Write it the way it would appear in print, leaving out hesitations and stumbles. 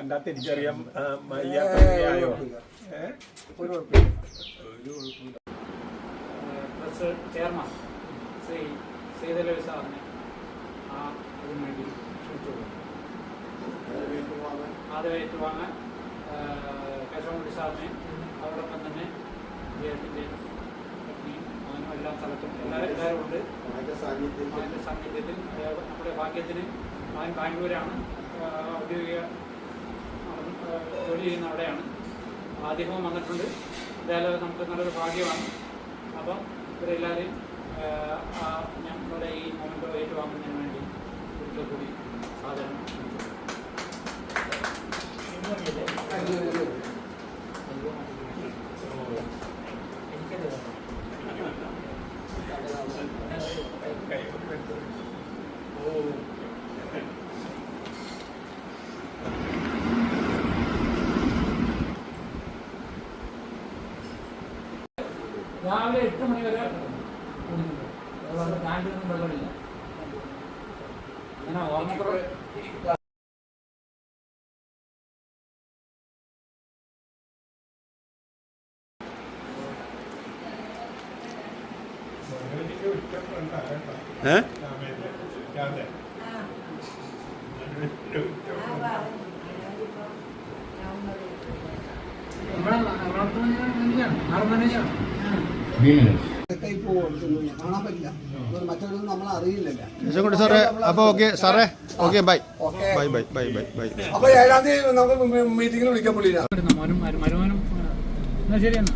കണ്ടാ തിരിച്ചറിയാം. ആയോ ട്രസ്റ്റ് ചെയർമാൻ ശ്രീ ശ്രീധരവി സാറിനെ അതിനു വേണ്ടി ക്ഷണിച്ചു. ആദ്യം ഏറ്റുവാങ്ങാൻ കേശവൻകുട്ടി സാറിനെ, അതോടൊപ്പം തന്നെ അദ്ദേഹത്തിൻ്റെ പത്നിയും അവനും എല്ലാ സ്ഥലത്തും എല്ലാവരും ഉണ്ട്. അതിൻ്റെ സാന്നിധ്യത്തിൽ നമ്മുടെ ഭാഗ്യത്തിന് അവൻ ബാംഗ്ലൂരാണ് ഔദ്യോഗിക ജോലി ചെയ്യുന്ന അവിടെയാണ്. അദ്ദേഹവും വന്നിട്ടുണ്ട്. എന്തായാലും നമുക്ക് നല്ലൊരു ഭാഗ്യമാണ്. അപ്പം ഇവരെല്ലാവരെയും ഞങ്ങളുടെ ഈ മൊമെൻ്റോ ഏറ്റുവാങ്ങുന്നതിന് വേണ്ടി ഒരിക്കൽ കൂടി സാധനം രാവിലെ 8 മണി വരെ കുടിക്കുന്നുണ്ട്. അതുകൊണ്ട് കാൻറ്റീനൊന്നും വെള്ളമില്ല. അങ്ങനെ ഓർമ്മക്കുറവ് കാണാൻ പറ്റില്ല, മറ്റൊന്നും നമ്മൾ അറിയില്ലല്ലോ. സാറേ അപ്പൊ ഓക്കെ സാറേ, okay bye bye bye bye bye bye. അപ്പൊ 7-ാം തീയതി നമുക്ക് മീറ്റിങ്ങിന് വിളിക്കാൻ പുള്ളിയില്ല. മരുമാനും ശരിയെന്നാ